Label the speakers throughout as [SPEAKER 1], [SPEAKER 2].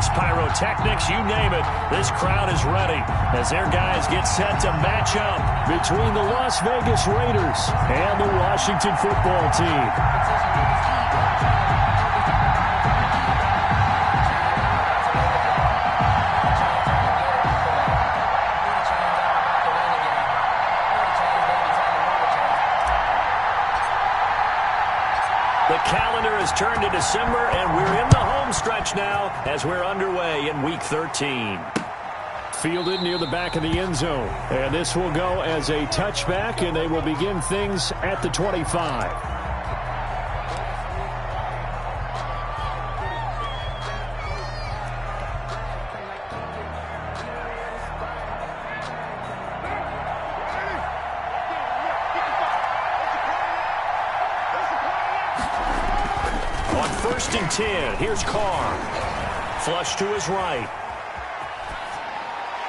[SPEAKER 1] lights, pyrotechnics, you name it. This crowd is ready as their guys get set to match up between the Las Vegas Raiders and the Washington football team. The calendar has turned to December, and we're in the home stretch now as we're underway in Week 13. Fielded near the back of the end zone. And this will go as a touchback, and they will begin things at the 25. On 1st and 10, here's Carr. Flush to his right.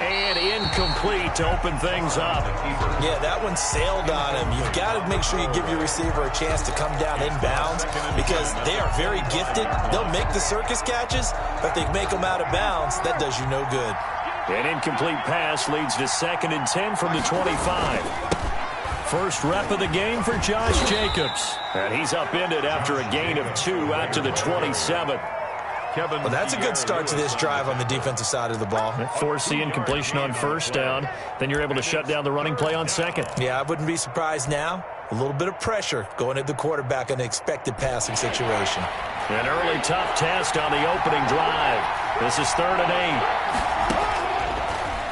[SPEAKER 1] And incomplete to open things up.
[SPEAKER 2] Yeah, that one sailed on him. You've got to make sure you give your receiver a chance to come down inbounds because they are very gifted. They'll make the circus catches, but if they make them out of bounds, that does you no good.
[SPEAKER 1] An incomplete pass leads to 2nd and 10 from the 25. First rep of the game for Josh Jacobs. And he's upended after a gain of 2 out to the 27.
[SPEAKER 2] Well, that's a good start to this drive on the defensive side of the ball.
[SPEAKER 1] Force the incompletion on 1st down. Then you're able to shut down the running play on 2nd.
[SPEAKER 2] Yeah, I wouldn't be surprised now. A little bit of pressure going at the quarterback in an expected passing situation.
[SPEAKER 1] An early tough test on the opening drive. This is 3rd and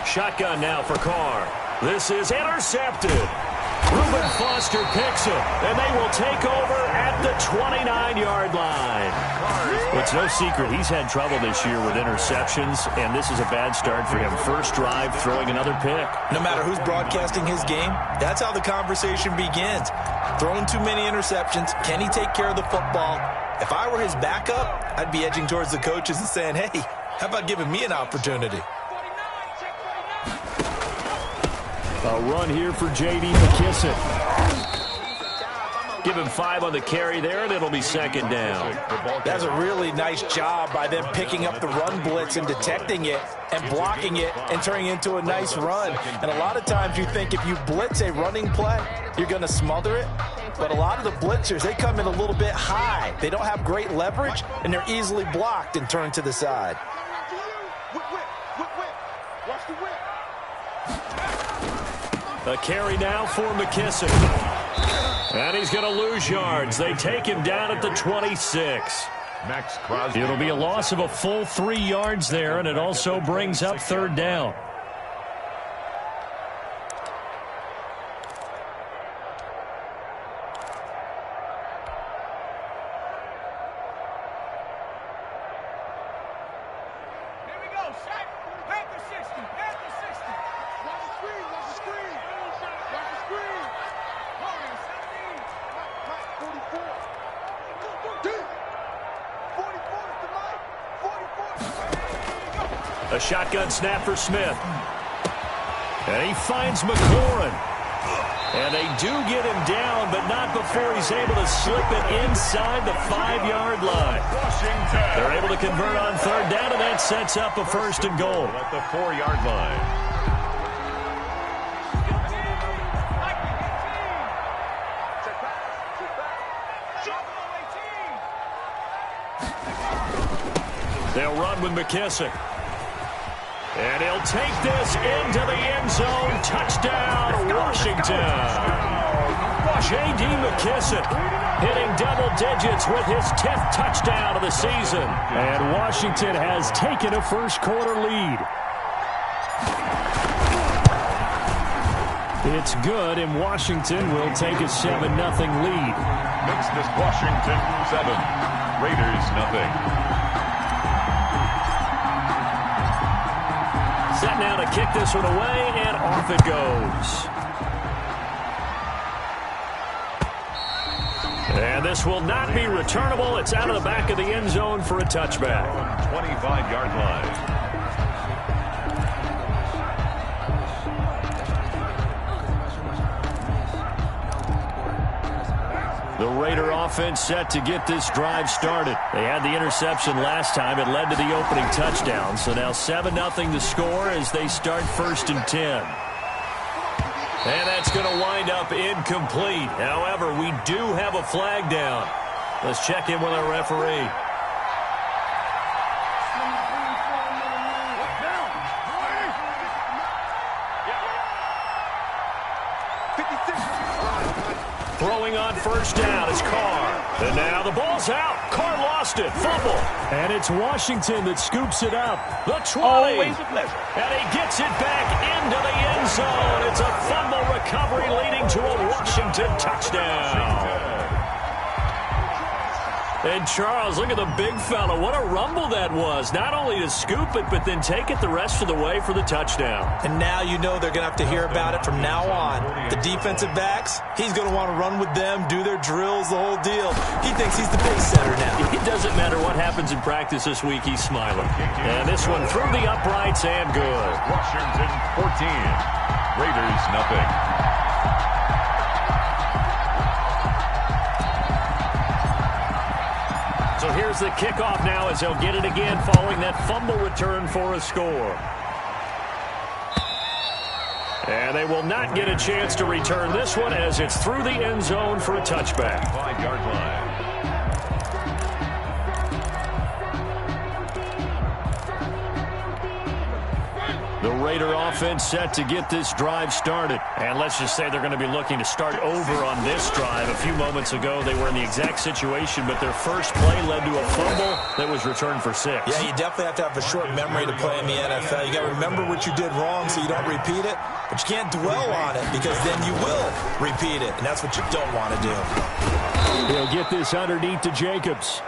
[SPEAKER 1] 8. Shotgun now for Carr. This is intercepted. Reuben Foster picks him, and they will take over at the 29-yard line. It's no secret he's had trouble this year with interceptions, and this is a bad start for him. First drive, throwing another pick.
[SPEAKER 2] No matter who's broadcasting his game, that's how the conversation begins. Throwing too many interceptions, can he take care of the football? If I were his backup, I'd be edging towards the coaches and saying, hey, how about giving me an opportunity?
[SPEAKER 1] A run here for J.D. McKissick. Give him 5 on the carry there, and it'll be 2nd down.
[SPEAKER 2] That's a really nice job by them picking up the run blitz and detecting it and blocking it and turning it into a nice run. And a lot of times you think if you blitz a running play, you're going to smother it. But a lot of the blitzers, they come in a little bit high. They don't have great leverage, and they're easily blocked and turned to the side.
[SPEAKER 1] A carry now for McKissick. And he's going to lose yards. They take him down at the 26. It'll be a loss of a full 3 yards there, and it also brings up 3rd down. A shotgun snap for Smith. And he finds McLaurin. And they do get him down, but not before he's able to slip it inside the 5-yard line. They're able to convert on 3rd down, and that sets up a 1st and goal.
[SPEAKER 3] At the 4-yard line.
[SPEAKER 1] They'll run with McKissick. And he'll take this into the end zone. Touchdown, Washington. J.D. McKissick hitting double digits with his 10th touchdown of the season. And Washington has taken a first-quarter lead. It's good, and Washington will take a 7-0 lead.
[SPEAKER 3] Makes this Washington 7, Raiders 0.
[SPEAKER 1] Set now to kick this one away, and off it goes. And this will not be returnable. It's out of the back of the end zone for a touchback.
[SPEAKER 3] 25-yard line.
[SPEAKER 1] The Raider offense set to get this drive started. They had the interception last time. It led to the opening touchdown. So now 7-0 the score as they start 1st and 10. And that's going to wind up incomplete. However, we do have a flag down. Let's check in with our referee. Throwing on 1st down is Carr. And now the ball's out. Carr lost it. Fumble. And it's Washington that scoops it up. The 20.
[SPEAKER 4] Always a pleasure.
[SPEAKER 1] And he gets it back into the end zone. It's a fumble recovery leading to a Washington touchdown. And Charles, look at the big fella. What a rumble that was. Not only to scoop it, but then take it the rest of the way for the touchdown.
[SPEAKER 2] And now you know they're going to have to hear about it from now on. The defensive backs, he's going to want to run with them, do their drills, the whole deal. He thinks he's the pace setter now.
[SPEAKER 1] It doesn't matter what happens in practice this week, he's smiling. And this one through the uprights and good.
[SPEAKER 3] Washington 14. Raiders nothing.
[SPEAKER 1] So here's the kickoff now as they'll get it again following that fumble return for a score. And they will not get a chance to return this one as it's through the end zone for a touchback.
[SPEAKER 3] 5-yard line.
[SPEAKER 1] The Raider offense set to get this drive started. And let's just say they're going to be looking to start over on this drive. A few moments ago, they were in the exact situation, but their first play led to a fumble that was returned for 6.
[SPEAKER 2] Yeah, you definitely have to have a short memory to play in the NFL. You got to remember what you did wrong so you don't repeat it, but you can't dwell on it because then you will repeat it, and that's what you don't want to do.
[SPEAKER 1] He'll get this underneath to Jacobs.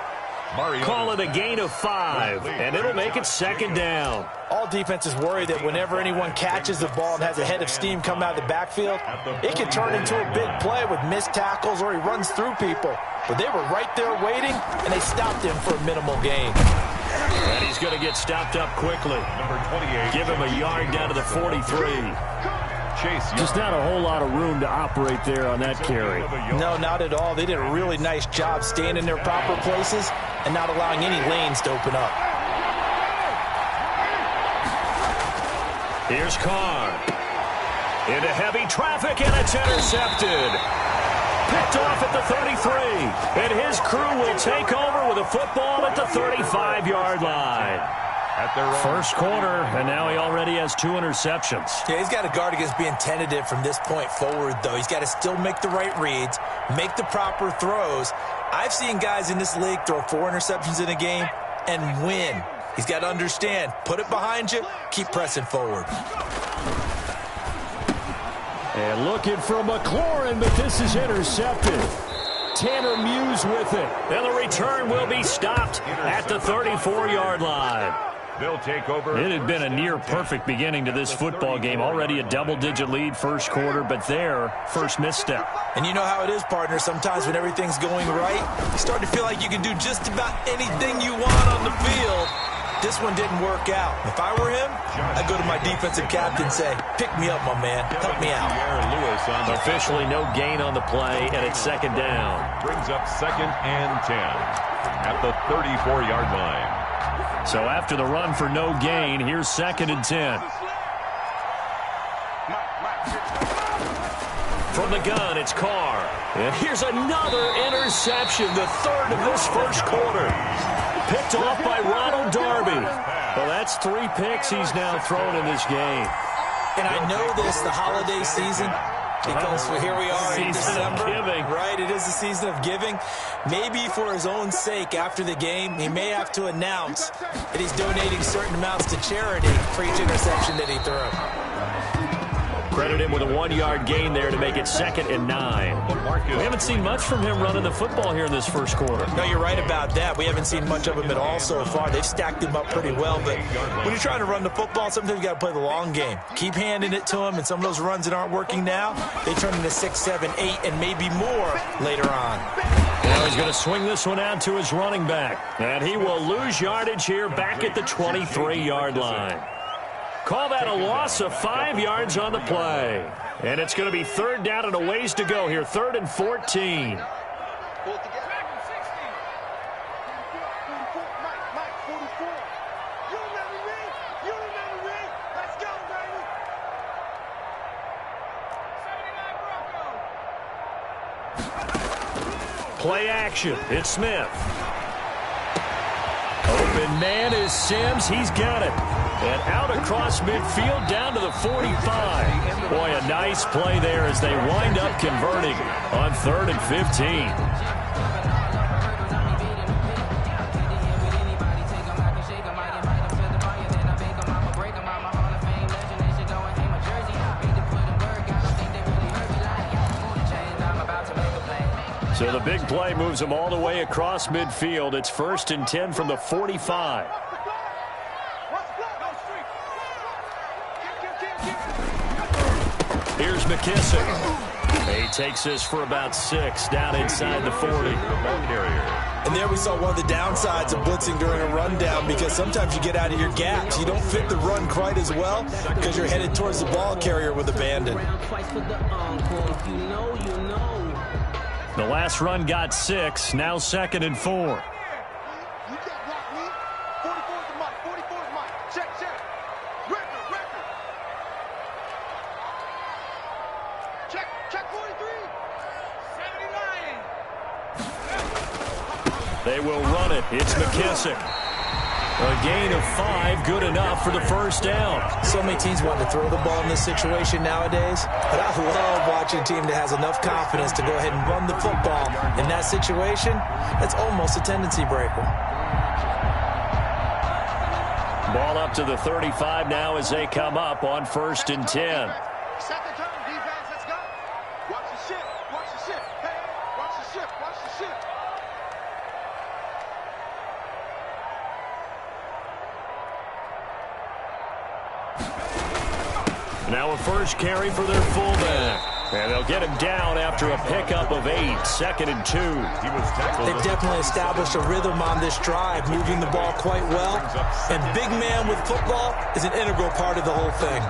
[SPEAKER 1] Call it a gain of 5, and it'll make it 2nd down.
[SPEAKER 2] All defenses worry that whenever anyone catches the ball and has a head of steam come out of the backfield, it can turn into a big play with missed tackles or he runs through people. But they were right there waiting, and they stopped him for a minimal gain.
[SPEAKER 1] And he's going to get stopped up quickly.
[SPEAKER 3] Number 28.
[SPEAKER 1] Give him a yard down to the 43. Just not a whole lot of room to operate there on that carry.
[SPEAKER 2] No, not at all. They did a really nice job staying in their proper places and not allowing any lanes to open up.
[SPEAKER 1] Here's Carr. Into heavy traffic, and it's intercepted. Picked off at the 33. And his crew will take over with a football at the 35-yard line. First quarter, and now he already has 2 interceptions.
[SPEAKER 2] Yeah, he's got to guard against being tentative from this point forward, though. He's got to still make the right reads, make the proper throws. I've seen guys in this league throw 4 interceptions in a game and win. He's got to understand, put it behind you, keep pressing forward.
[SPEAKER 1] And looking for McLaurin, but this is intercepted. Tanner Muse with it. And the return will be stopped at the 34-yard line.
[SPEAKER 3] They'll take over.
[SPEAKER 1] It had been a near-perfect beginning to this football game. Already a double-digit lead first quarter, but their first misstep.
[SPEAKER 2] And you know how it is, partner. Sometimes when everything's going right, you start to feel like you can do just about anything you want on the field. This one didn't work out. If I were him, I'd go to my defensive captain and say, pick me up, my man. Help me out.
[SPEAKER 1] Officially no gain on the play, and it's 2nd down.
[SPEAKER 3] Brings up 2nd and 10 at the 34-yard line.
[SPEAKER 1] So after the run for no gain, here's 2nd and 10. From the gun, it's Carr. And here's another interception, the 3rd of this first quarter. Picked off by Ronald Darby. Well, that's 3 picks he's now thrown in this game.
[SPEAKER 2] And I know this, the holiday season, because here we are in December. Right, it is the season of giving. Maybe for his own sake, after the game, he may have to announce that he's donating certain amounts to charity for each interception that he threw.
[SPEAKER 1] Credit him with a 1-yard gain there to make it 2nd and 9. We haven't seen much from him running the football here in this first quarter.
[SPEAKER 2] No, you're right about that. We haven't seen much of him at all so far. They've stacked him up pretty well, but when you're trying to run the football, sometimes you got to play the long game. Keep handing it to him, and some of those runs that aren't working now, they turn into 6, 7, 8, and maybe more later on.
[SPEAKER 1] Now he's going to swing this one out to his running back, and he will lose yardage here back at the 23-yard line. Call that a loss of 5 yards on the play. And it's going to be 3rd down and a ways to go here. 3rd and 14. Play action. It's Smith. Open man is Sims. He's got it. And out across midfield down to the 45. Boy, a nice play there as they wind up converting on 3rd and 15. So the big play moves them all the way across midfield. It's 1st and 10 from the 45. Here's McKissick. He takes this for about 6 down inside the 40.
[SPEAKER 2] And there we saw one of the downsides of blitzing during a rundown, because sometimes you get out of your gaps. You don't fit the run quite as well because you're headed towards the ball carrier with abandon.
[SPEAKER 1] The last run got 6, now 2nd and 4. They will run it. It's McKissick. A gain of 5, good enough for the 1st down.
[SPEAKER 2] So many teams want to throw the ball in this situation nowadays, but I love watching a team that has enough confidence to go ahead and run the football. In that situation, that's almost a tendency breaker.
[SPEAKER 1] Ball up to the 35 now as they come up on 1st and 10.
[SPEAKER 4] Second turn, defense, let's go. Watch the shift, watch the shift. Hey, watch the shift, watch the shift.
[SPEAKER 1] Now a first carry for their fullback. And they'll get him down after a pickup of 8, 2nd and 2.
[SPEAKER 2] They've definitely established a rhythm on this drive, moving the ball quite well. And big man with football is an integral part of the whole thing.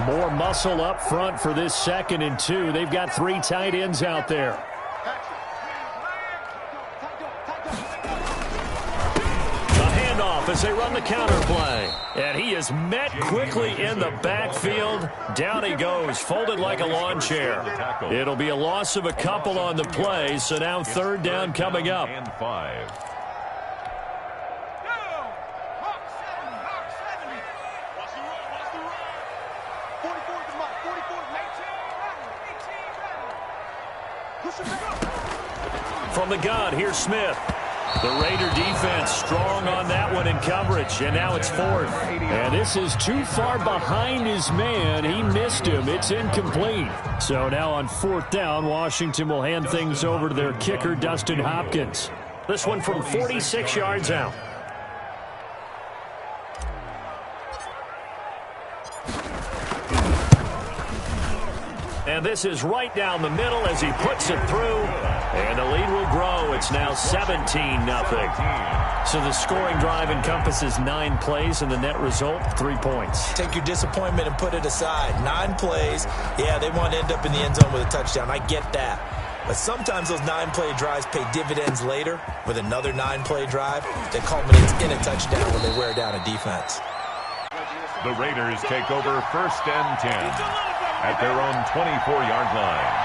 [SPEAKER 1] More muscle up front for this 2nd and 2. They've got 3 tight ends out there. As they run the counter play. And he is met quickly in the backfield. Down he goes, folded like a lawn chair. It'll be a loss of a couple on the play, so now 3rd down coming up.
[SPEAKER 3] And 5.
[SPEAKER 1] From the gun, here's Smith. The Raider defense strong on that one in coverage, and now it's 4th. And this is too far behind his man. He missed him. It's incomplete. So now on 4th down, Washington will hand things over to their kicker, Dustin Hopkins. This one from 46 yards out. And this is right down the middle as he puts it through. And the lead will grow. It's now 17-0. So the scoring drive encompasses 9 plays, and the net result, 3 points.
[SPEAKER 2] Take your disappointment and put it aside. 9 plays. Yeah, they want to end up in the end zone with a touchdown. I get that. But sometimes those 9-play drives pay dividends later with another 9-play drive that culminates in a touchdown when they wear down a defense.
[SPEAKER 3] The Raiders take over 1st and 10 at their own 24-yard line.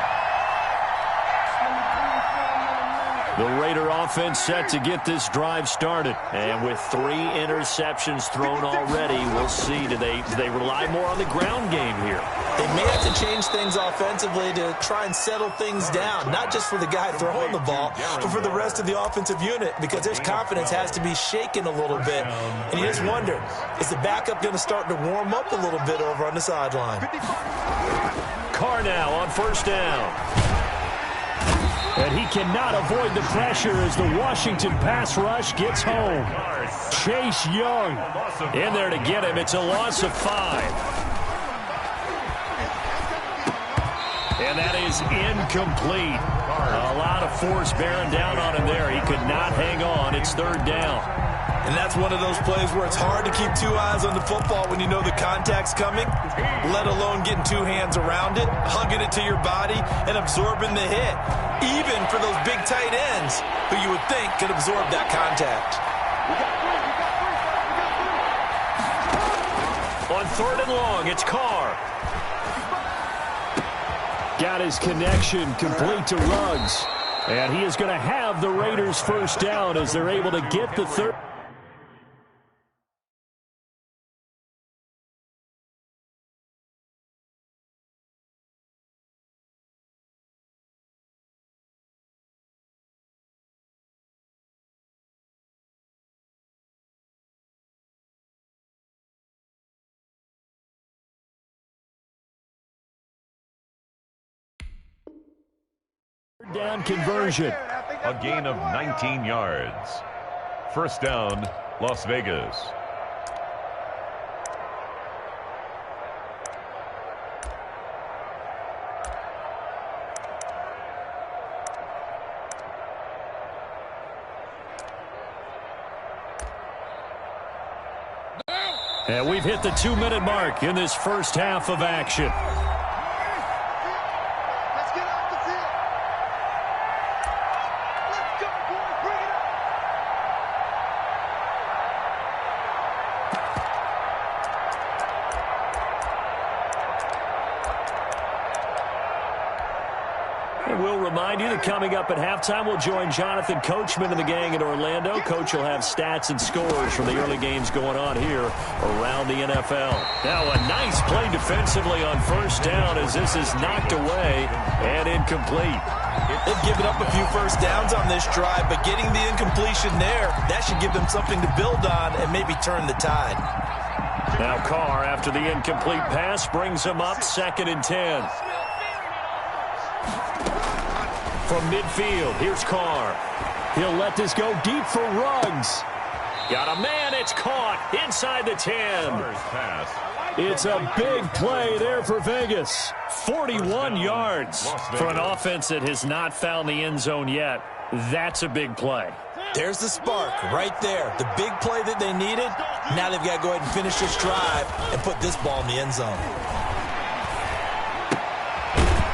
[SPEAKER 1] The Raider offense set to get this drive started. And with 3 interceptions thrown already, we'll see. Do they rely more on the ground game here?
[SPEAKER 2] They may have to change things offensively to try and settle things down, not just for the guy throwing the ball, but for the rest of the offensive unit, because their confidence has to be shaken a little bit. And you just wonder, is the backup going to start to warm up a little bit over on the sideline?
[SPEAKER 1] Carr now on 1st down. And he cannot avoid the pressure as the Washington pass rush gets home. Chase Young in there to get him. It's a loss of 5. And that is incomplete. A lot of force bearing down on him there. He could not hang on. It's 3rd down.
[SPEAKER 2] And that's one of those plays where it's hard to keep 2 eyes on the football when you know the contact's coming, let alone getting 2 hands around it, hugging it to your body, and absorbing the hit, even for those big tight ends who you would think could absorb that contact.
[SPEAKER 1] On 3rd and long, it's Carr. Got his connection complete to Ruggs. And he is going to have the Raiders first down as they're able to get the third. Down conversion.
[SPEAKER 3] A gain of 19 yards. First down, Las Vegas.
[SPEAKER 1] And we've hit the 2-minute mark in this first half of action. We'll remind you that coming up at halftime, we'll join Jonathan Coachman and the gang in Orlando. Coach will have stats and scores from the early games going on here around the NFL. Now a nice play defensively on first down as this is knocked away and incomplete.
[SPEAKER 2] They've given up a few first downs on this drive, but getting the incompletion there, that should give them something to build on and maybe turn the tide.
[SPEAKER 1] Now Carr, after the incomplete pass, brings him up 2nd and 10. From midfield, here's Carr. He'll let this go deep for Ruggs. Got a man, it's caught inside the 10. It's a big play there for Vegas. 41 yards for an offense that has not found the end zone yet. That's a big play.
[SPEAKER 2] There's the spark right there. The big play that they needed. Now they've got to go ahead and finish this drive and put this ball in the end zone.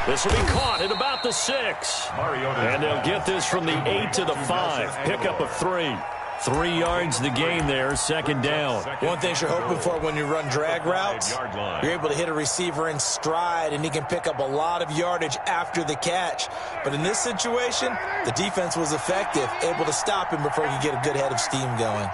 [SPEAKER 1] This will be caught at about the 6. And they'll get this from the 8 to the 5. Pick up of 3. 3 yards the gain there, 2nd down.
[SPEAKER 2] One thing you're hoping for when you run drag routes, you're able to hit a receiver in stride, and he can pick up a lot of yardage after the catch. But in this situation, the defense was effective, able to stop him before he could get a good head of steam going.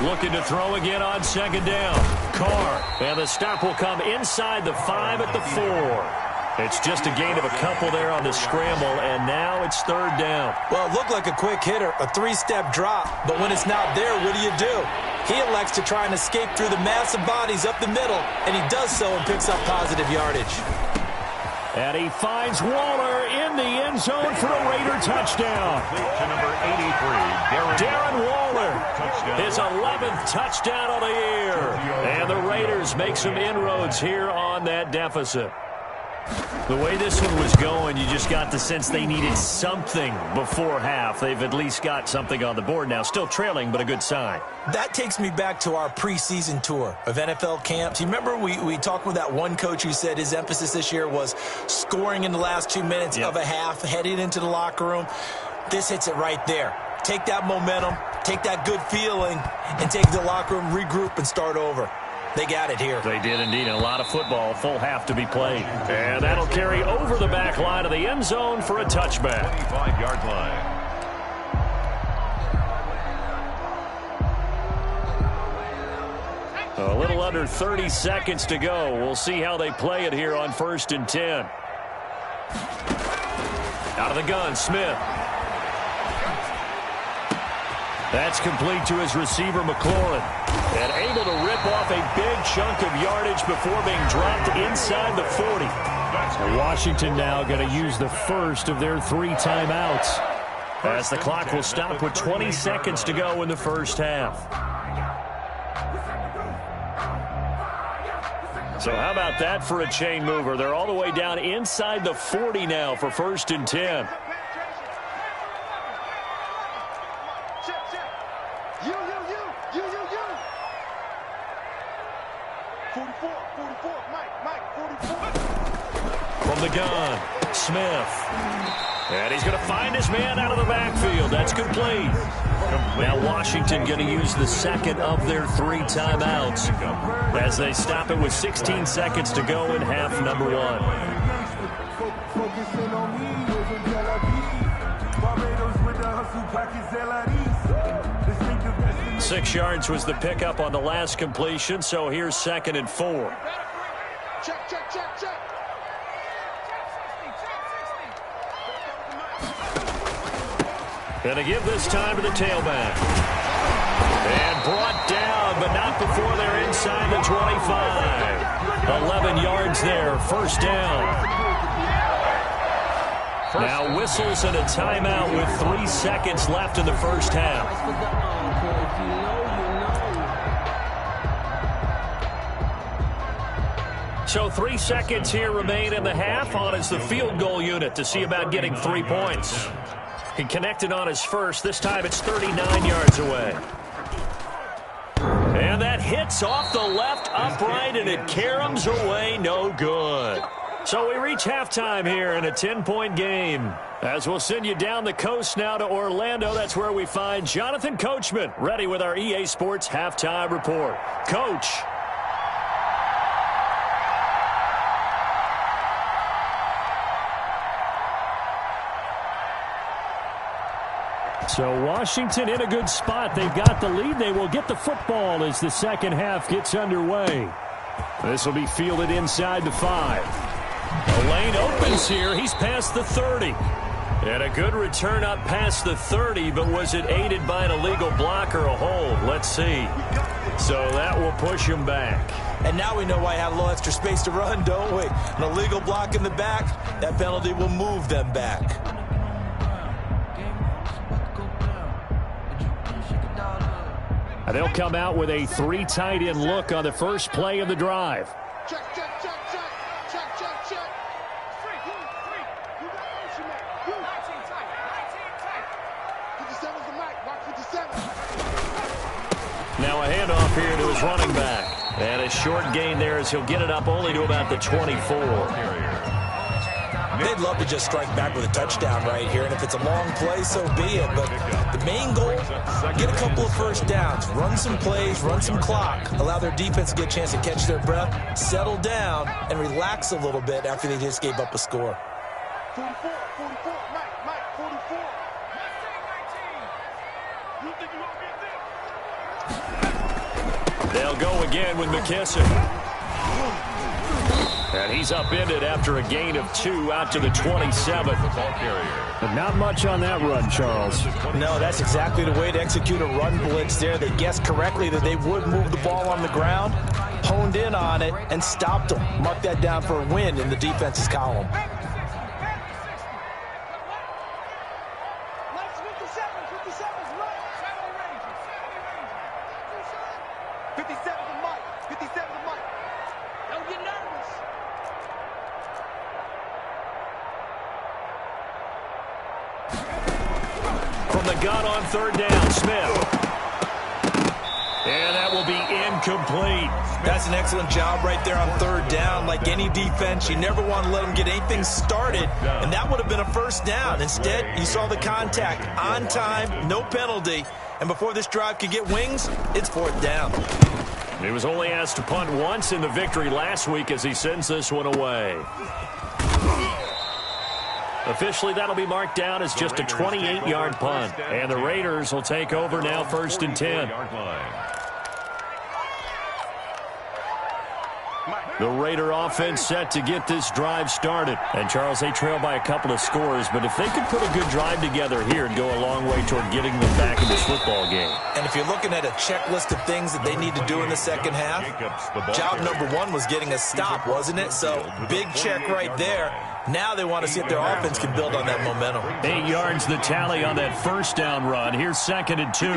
[SPEAKER 1] Looking to throw again on 2nd down. Carr, and the stop will come inside the 5 at the 4. It's just a gain of a couple there on the scramble, and now it's 3rd down.
[SPEAKER 2] Well, it looked like a quick hitter, a 3-step drop, but when it's not there, what do? He elects to try and escape through the massive bodies up the middle, and he does so and picks up positive yardage.
[SPEAKER 1] And he finds Waller in the end zone for a Raider touchdown.
[SPEAKER 3] To number 83,
[SPEAKER 1] Darren Waller, his 11th touchdown of the year. And the Raiders make some inroads here on that deficit. The way this one was going, you just got the sense they needed something before half. They've at least got something on the board now. Still trailing, but a good sign.
[SPEAKER 2] That takes me back to our preseason tour of NFL camps. You remember we talked with that one coach who said his emphasis this year was scoring in the last 2 minutes of a half, heading into the locker room. This hits it right there. Take that momentum, take that good feeling, and take it to the locker room, regroup, and start over. They got it here.
[SPEAKER 1] They did indeed, and a lot of football, full half to be played. And that'll carry over the back line of the end zone for a touchback.
[SPEAKER 3] 25-yard line.
[SPEAKER 1] A little under 30 seconds to go. We'll see how they play it here on 1st and 10. Out of the gun, Smith. That's complete to his receiver, McLaurin. And able to rip off a big chunk of yardage before being dropped inside the 40. And Washington now going to use the first of their 3 timeouts, as the clock will stop with 20 seconds to go in the first half. So how about that for a chain mover? They're all the way down inside the 40 now for 1st and 10. From the gun, Smith. And he's going to find his man out of the backfield. That's complete. Now Washington going to use the second of their 3 timeouts as they stop it with 16 seconds to go in half number 1. 6 yards was the pickup on the last completion, so here's 2nd and 4.
[SPEAKER 4] Check, check, check, check.
[SPEAKER 1] Going to give this time to the tailback. And brought down, but not before they're inside the 25. 11 yards there, first down. Now whistles and a timeout with 3 seconds left in the first half. So 3 seconds here remain in the half. On is the field goal unit to see about getting 3 points. He connected on his first. This time it's 39 yards away. And that hits off the left upright, and it caroms away no good. So we reach halftime here in a 10-point game. As we'll send you down the coast now to Orlando, that's where we find Jonathan Coachman, ready with our EA Sports Halftime Report. Coach. So Washington in a good spot. They've got the lead. They will get the football as the second half gets underway. This will be fielded inside the 5. The lane opens here. He's past the 30. And a good return up past the 30, but was it aided by an illegal block or a hold? Let's see. So that will push him back.
[SPEAKER 2] And now we know why I had a little extra space to run, don't we? An illegal block in the back, that penalty will move them back.
[SPEAKER 1] They'll come out with a 3 tight end look on the first play of the drive.
[SPEAKER 4] Check, check, check, check. Check, check, check. You got motion, man. You. 19 tight. 57's the mic. Watch 57.
[SPEAKER 1] Now a handoff here to his running back. And a short gain there as he'll get it up only to about the 24.
[SPEAKER 2] They'd love to just strike back with a touchdown right here, and if it's a long play, so be it. But the main goal, get a couple of first downs, run some plays, run some clock, allow their defense to get a chance to catch their breath, settle down, and relax a little bit after they just gave up a score.
[SPEAKER 4] 44, Mike, 44. You think you won't get this?
[SPEAKER 1] They'll go again with McKissick. And he's upended after a gain of 2 out to the 27. But not much on that run, Charles.
[SPEAKER 2] No, that's exactly the way to execute a run blitz there. They guessed correctly that they would move the ball on the ground, honed in on it, and stopped them. Mark that down for a win in the defense's column.
[SPEAKER 4] 57's the mic. Don't get nervous.
[SPEAKER 1] From the gun on 3rd down, Smith. And that will be incomplete.
[SPEAKER 2] That's an excellent job right there on 3rd down. Like any defense, you never want to let them get anything started, and that would have been a first down. Instead, you saw the contact on time, no penalty, and before this drive could get wings, it's 4th down.
[SPEAKER 1] He was only asked to punt once in the victory last week as he sends this one away. Officially, that'll be marked down as just a 28-yard punt. And the Raiders will take over now 1st and 10. The Raider offense set to get this drive started. And, Charles, they trail by a couple of scores, but if they could put a good drive together here, it'd go a long way toward getting them back in this football game.
[SPEAKER 2] And if you're looking at a checklist of things that they need to do in the second half, job number 1 was getting a stop, wasn't it? So, big check right there. Now they want to see if their offense can build on that momentum.
[SPEAKER 1] 8 yards the tally on that first down run. Here's 2nd and 2.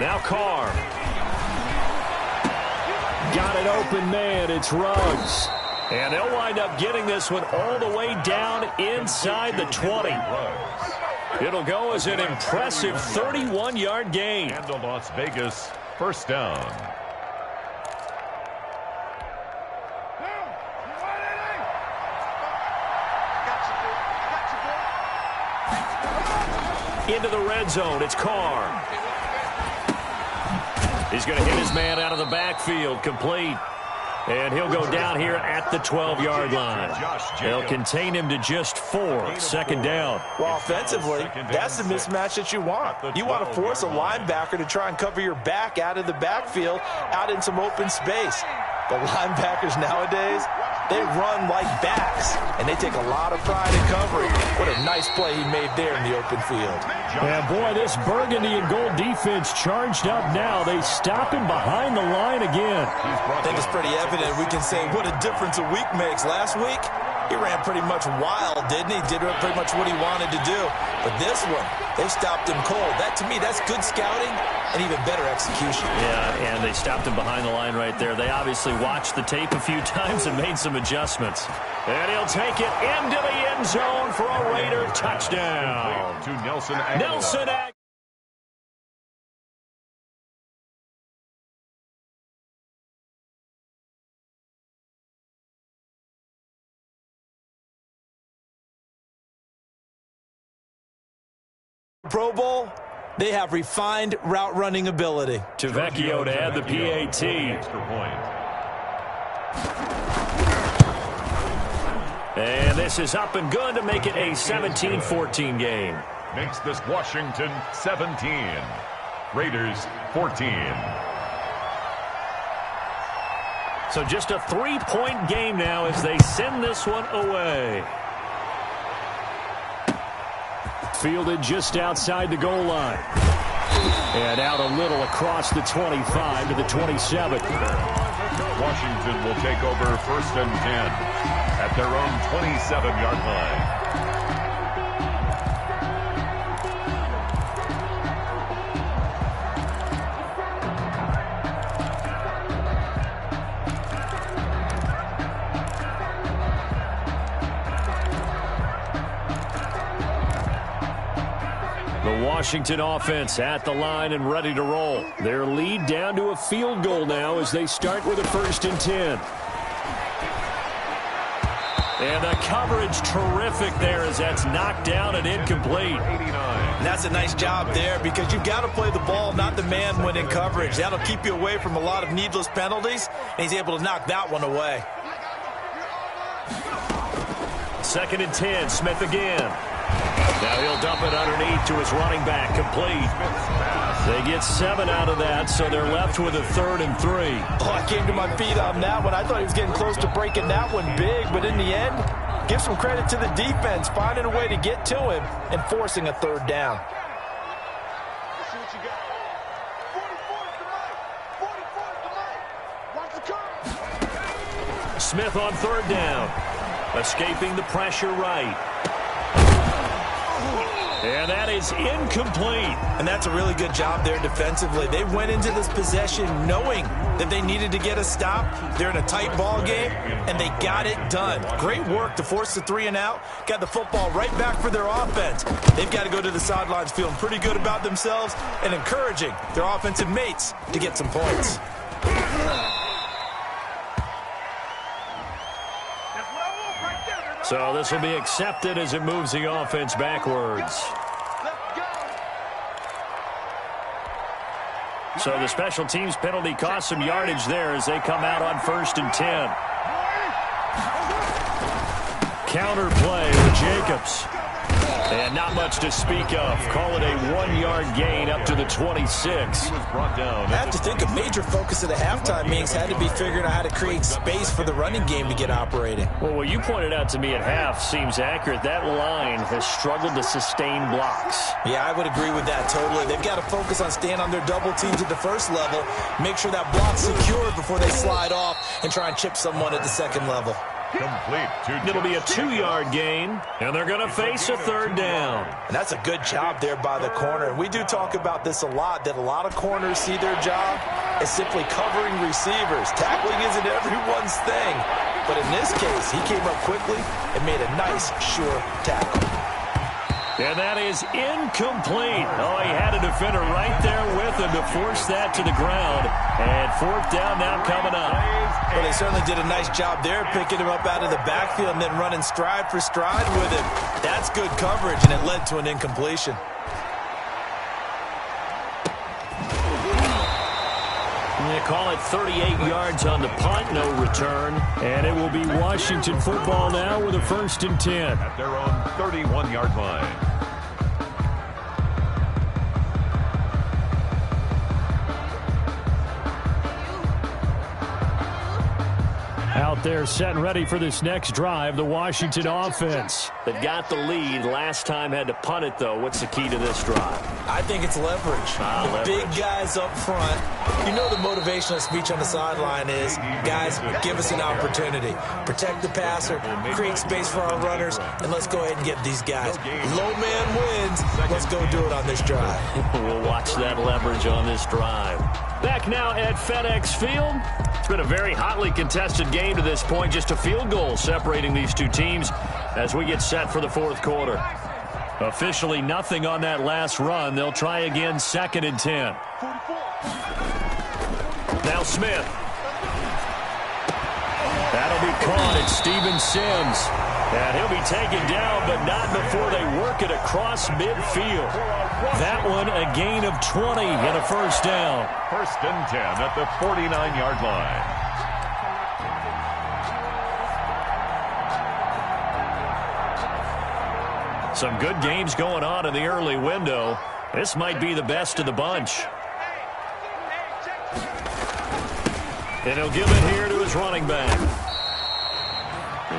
[SPEAKER 1] Now Carr. Got an open man. It's Ruggs. And they'll wind up getting this one all the way down inside the 20. It'll go as an impressive 31-yard gain.
[SPEAKER 3] And the Las Vegas first down.
[SPEAKER 1] into the red zone. It's Carr. He's going to hit his man out of the backfield, complete. And he'll go down here at the 12-yard line. They'll contain him to just 4. Second down.
[SPEAKER 2] Well, offensively, that's the mismatch that you want. You want to force a linebacker to try and cover your back out of the backfield, out in some open space. But linebackers nowadays, they run like backs, and they take a lot of pride in covering. What a nice play he made there in the open field.
[SPEAKER 1] And boy, this burgundy and gold defense charged up now. They stop him behind the line again.
[SPEAKER 2] I think it's pretty evident. We can say what a difference a week makes. Last week, he ran pretty much wild, didn't he? Did pretty much what he wanted to do. But this one, they stopped him cold. That, to me, that's good scouting and even better execution.
[SPEAKER 1] Yeah, and they stopped him behind the line right there. They obviously watched the tape a few times and made some adjustments. And he'll take it into the end zone for a Raider touchdown.
[SPEAKER 3] To Nelson Aguilar.
[SPEAKER 1] Nelson Aguilar.
[SPEAKER 2] Pro Bowl, they have refined route running ability.
[SPEAKER 1] Tavecchio to add the PAT.
[SPEAKER 3] Extra point.
[SPEAKER 1] And this is up and good to make it a 17-14 game.
[SPEAKER 3] Makes this Washington 17. Raiders 14.
[SPEAKER 1] So just a 3-point game now as they send this one away. Fielded just outside the goal line. And out a little across the 25 to the 27.
[SPEAKER 3] Washington will take over 1st and 10 at their own 27-yard line.
[SPEAKER 1] Washington offense at the line and ready to roll. Their lead down to a field goal now as they start with a 1st and 10. And the coverage terrific there as that's knocked down and incomplete.
[SPEAKER 3] 89.
[SPEAKER 2] And that's a nice job there because you've got to play the ball, not the man when in coverage. That'll keep you away from a lot of needless penalties, and he's able to knock that one away.
[SPEAKER 1] 2nd and 10, Smith again. Now he'll dump it underneath to his running back, complete. They get 7 out of that, so they're left with a 3rd and 3.
[SPEAKER 2] Oh, I came to my feet on that one. I thought he was getting close to breaking that one big, but in the end, give some credit to the defense, finding a way to get to him and forcing a 3rd down.
[SPEAKER 4] Let's see what you got. 44 is the mic. 44 is the mic. Watch the curve.
[SPEAKER 1] Smith on 3rd down. Escaping the pressure right. And that is incomplete.
[SPEAKER 2] And that's a really good job there defensively. They went into this possession knowing that they needed to get a stop. They're in a tight ball game, and they got it done. Great work to force the 3 and out. Got the football right back for their offense. They've got to go to the sidelines feeling pretty good about themselves and encouraging their offensive mates to get some points.
[SPEAKER 1] So this will be accepted as it moves the offense backwards. So the special teams penalty cost some yardage there as they come out on 1st and 10. Counter play with Jacobs. And not much to speak of. Call it a 1-yard gain up to the 26.
[SPEAKER 2] I have to think a major focus of the halftime meetings had to be figuring out how to create space for the running game to get operating.
[SPEAKER 1] Well, what you pointed out to me at half seems accurate. That line has struggled to sustain blocks.
[SPEAKER 2] Yeah, I would agree with that totally. They've got to focus on staying on their double teams at the 1st level, make sure that block's secured before they slide off and try and chip someone at the 2nd level.
[SPEAKER 3] Complete.
[SPEAKER 1] It'll be a 2-yard gain, and they're going to face a 3rd down.
[SPEAKER 2] And that's a good job there by the corner. And we do talk about this a lot, that a lot of corners see their job as simply covering receivers. Tackling isn't everyone's thing. But in this case, he came up quickly and made a nice, sure tackle.
[SPEAKER 1] And that is incomplete. Oh, he had a defender right there with him to force that to the ground. And 4th down now coming up.
[SPEAKER 2] Well, they certainly did a nice job there, picking him up out of the backfield and then running stride for stride with him. That's good coverage, and it led to an incompletion.
[SPEAKER 1] They call it 38 yards on the punt, no return. And it will be Washington football now with a 1st and 10.
[SPEAKER 3] At their own 31-yard line.
[SPEAKER 1] Out there set and ready for this next drive, the Washington offense. They've got the lead. Last time had to punt it, though. What's the key to this drive?
[SPEAKER 2] I think it's leverage. The big guys up front. You know the motivational speech on the sideline is, guys, give us an opportunity. Protect the passer, create space for our runners, and let's go ahead and get these guys. Low man wins. Let's go do it on this drive.
[SPEAKER 1] We'll watch that leverage on this drive. Back now at FedEx Field. It's been a very hotly contested game to this point. Just a field goal separating these two teams as we get set for the 4th quarter. Officially nothing on that last run. They'll try again, 2nd and 10. Now Smith. That'll be caught. It's Steven Sims. And he'll be taken down, but not before they work it across midfield. That one a gain of 20 and a 1st down.
[SPEAKER 3] 1st and 10 at the 49-yard line.
[SPEAKER 1] Some good games going on in the early window. This might be the best of the bunch. And he'll give it here to his running back.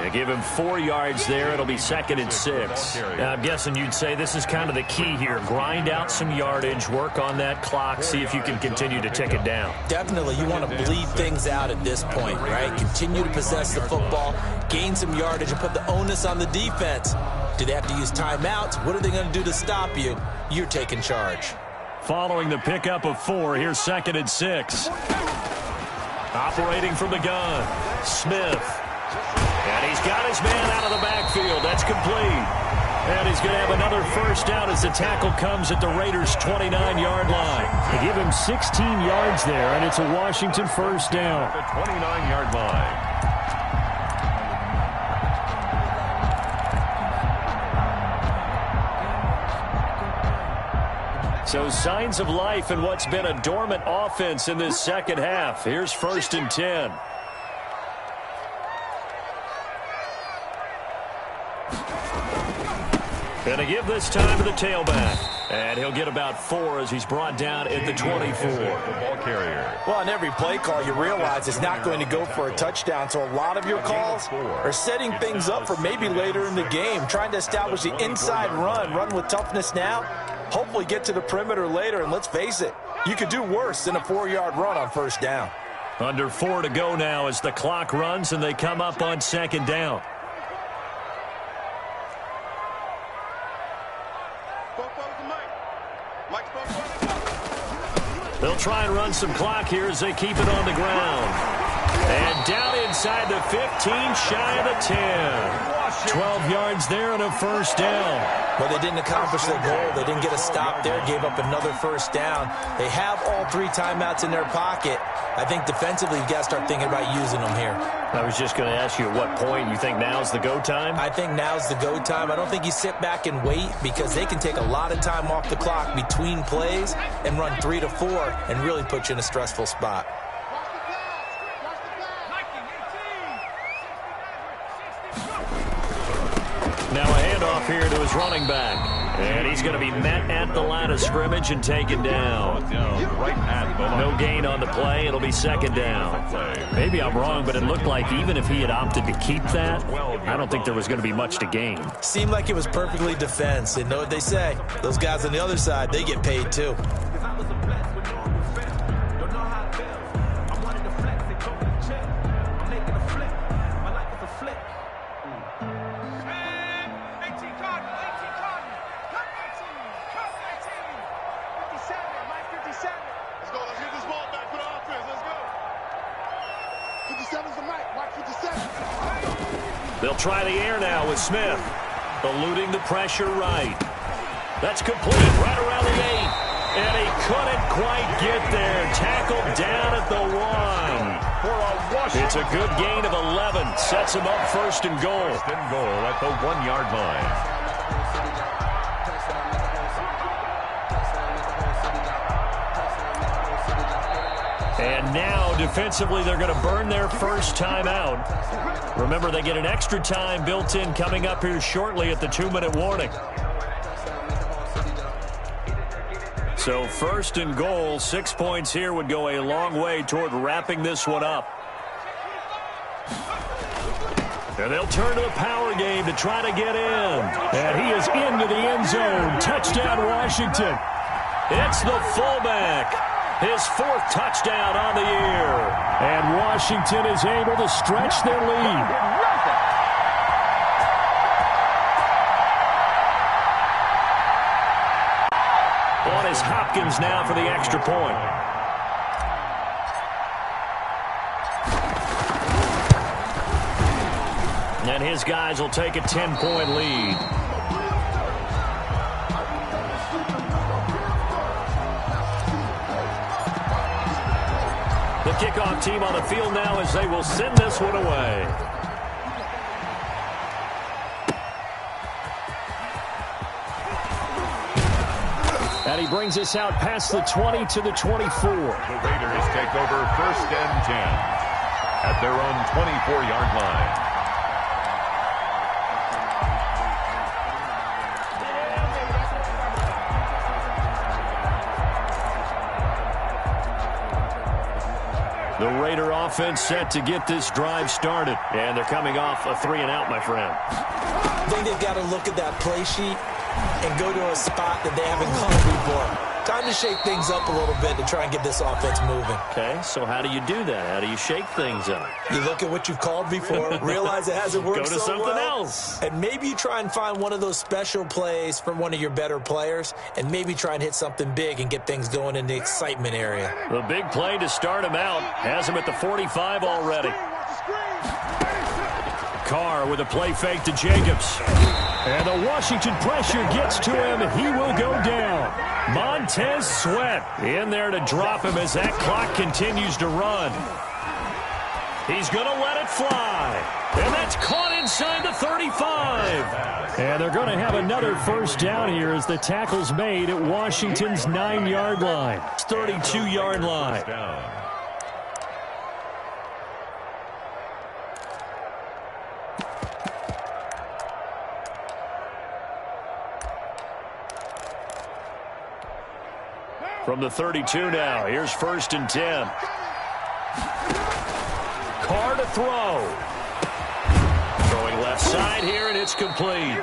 [SPEAKER 1] They give him 4 yards there. It'll be 2nd and 6. Now, I'm guessing you'd say this is kind of the key here. Grind out some yardage, work on that clock, see if you can continue to tick it down.
[SPEAKER 2] Definitely. You want to bleed things out at this point, right? Continue to possess the football, gain some yardage, and put the onus on the defense. Do they have to use timeouts? What are they going to do to stop you? You're taking charge.
[SPEAKER 1] Following the pickup of 4, here's 2nd and 6. Operating from the gun, Smith. And he's got his man out of the backfield. That's complete. And he's going to have another 1st down as the tackle comes at the Raiders' 29-yard line. They give him 16 yards there, and it's a Washington 1st down.
[SPEAKER 3] The 29-yard line.
[SPEAKER 1] So signs of life in what's been a dormant offense in this 2nd half. Here's 1st and 10. Going to give this time to the tailback. And he'll get about 4 as he's brought down at the 24.
[SPEAKER 3] Ball carrier.
[SPEAKER 2] Well, on every play call, you realize it's not going to go for a touchdown. So a lot of your calls are setting things up for maybe later in the game, trying to establish the inside run with toughness now. Hopefully get to the perimeter later, and let's face it, you could do worse than a 4-yard run on 1st down.
[SPEAKER 1] Under 4 to go now as the clock runs and they come up on 2nd down. They'll try and run some clock here as they keep it on the ground. And down inside the 15, shy of the 10. 12 yards there and a 1st down.
[SPEAKER 2] Well, they didn't accomplish their goal. They didn't get a stop there, gave up another 1st down. They have all 3 timeouts in their pocket. I think defensively you've got to start thinking about using them here.
[SPEAKER 1] I was just going to ask you at what point you think now's the go time?
[SPEAKER 2] I think now's the go time. I don't think you sit back and wait because they can take a lot of time off the clock between plays and run 3 to 4 and really put you in a stressful spot.
[SPEAKER 1] Now a handoff here to his running back. And he's going to be met at the line of scrimmage and taken down.
[SPEAKER 3] Right at the line.
[SPEAKER 1] No gain on the play. It'll be 2nd down. Maybe I'm wrong, but it looked like even if he had opted to keep that, I don't think there was going to be much to gain.
[SPEAKER 2] Seemed like it was perfectly defense. And know what they say? Those guys on the other side, they get paid too.
[SPEAKER 1] They'll try the air now with Smith. Eluding the pressure right. That's complete right around the 8. And he couldn't quite get there. Tackled down at the 1. It's a good gain of 11. Sets him up 1st and goal.
[SPEAKER 3] 1st and goal at the 1-yard line.
[SPEAKER 1] And now, defensively, they're going to burn their first time out. Remember, they get an extra time built in coming up here shortly at the 2-minute warning. So first and goal, 6 points here would go a long way toward wrapping this one up. And they'll turn to the power game to try to get in. And he is into the end zone. Touchdown, Washington. It's the fullback. His 4th touchdown on the year. And Washington is able to stretch their lead. On is Hopkins now for the extra point. And his guys will take a 10-point lead. The kickoff team on the field now as they will send this one away. And he brings us out past the 20 to the 24.
[SPEAKER 3] The Raiders take over 1st and 10 at their own 24-yard line.
[SPEAKER 1] The Raider offense set to get this drive started. And they're coming off a 3-and-out, my friend.
[SPEAKER 2] I think they've got to look at that play sheet and go to a spot that they haven't gone before. Time to shake things up a little bit to try and get this offense moving.
[SPEAKER 1] Okay, so how do you do that? How do you shake things up?
[SPEAKER 2] You look at what you've called before, realize it hasn't worked
[SPEAKER 1] so well. Go to something else.
[SPEAKER 2] And maybe you try and find one of those special plays from one of your better players, and maybe try and hit something big and get things going in the excitement area.
[SPEAKER 1] The big play to start him out has him at the 45 already. Carr with a play fake to Jacobs. And the Washington pressure gets to him. He will go down. Montez Sweat in there to drop him as that clock continues to run. He's going to let it fly. And that's caught inside the 35. And they're going to have another first down here as the tackle's made at Washington's 9-yard line. 32-yard line. From the 32 now, here's 1st and 10. Carr to throw. Throwing left side here, and it's complete.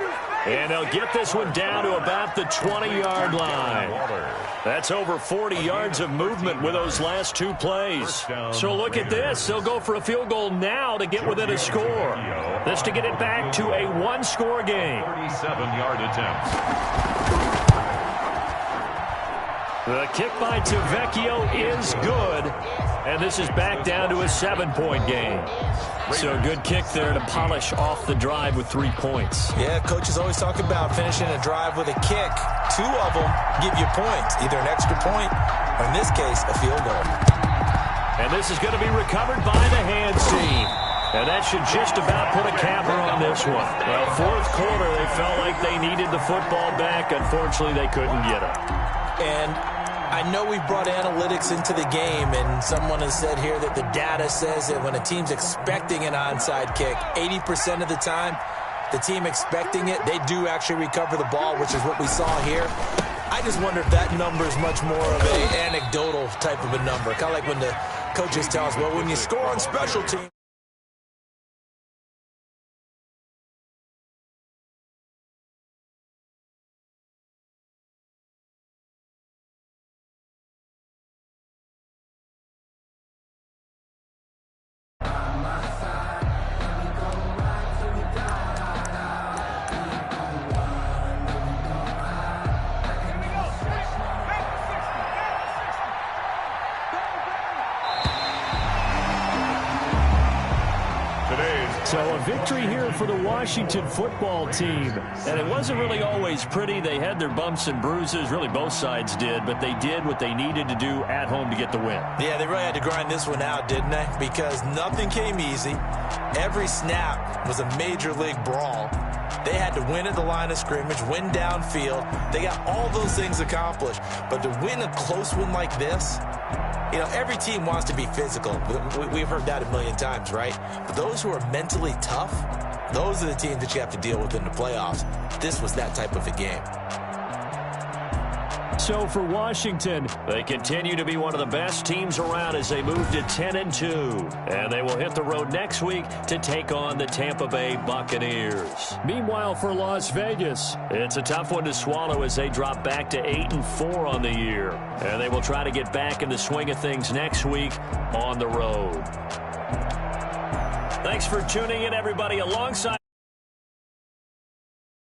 [SPEAKER 1] And they'll get this one down to about the 20-yard line. That's over 40 yards of movement with those last 2 plays. So look at this. They'll go for a field goal now to get within a score. This to get it back to a 1-score game.
[SPEAKER 3] 37-yard attempt.
[SPEAKER 1] The kick by Tavecchio is good, and this is back down to a 7-point game. So a good kick there to polish off the drive with 3 points.
[SPEAKER 2] Yeah, coaches always talk about finishing a drive with a kick. 2 of them give you points, either an extra point or, in this case, a field goal.
[SPEAKER 1] And this is going to be recovered by the hands team. And that should just about put a capper on this one. Well, 4th quarter, they felt like they needed the football back. Unfortunately, they couldn't get it. And I know we brought analytics into the game, and someone has said here that the data says that when a team's expecting an onside kick, 80% of the time, the team expecting it, they do actually recover the ball, which is what we saw here. I just wonder if that number is much more of an anecdotal type of a number, kind of like when the coaches tell us, well, when you score on special teams,
[SPEAKER 5] So a victory here for the Washington football team. And it wasn't really always pretty. They had their bumps and bruises. Really, both sides did. But they did what they needed to do at home to get the win.
[SPEAKER 2] Yeah, they really had to grind this one out, didn't they? Because nothing came easy. Every snap was a major league brawl. They had to win at the line of scrimmage, win downfield. They got all those things accomplished. But to win a close one like this, You know, every team wants to be physical. We've heard that a million times, right? But those who are mentally tough, those are the teams that you have to deal with in the playoffs. This was that type of a game.
[SPEAKER 5] So for Washington, they continue to be one of the best teams around as they move to 10-2. And they will hit the road next week to take on the Tampa Bay Buccaneers. Meanwhile, for Las Vegas, it's a tough one to swallow as they drop back to 8-4 on the year. And they will try to get back in the swing of things next week on the road. Thanks for tuning in, everybody. Alongside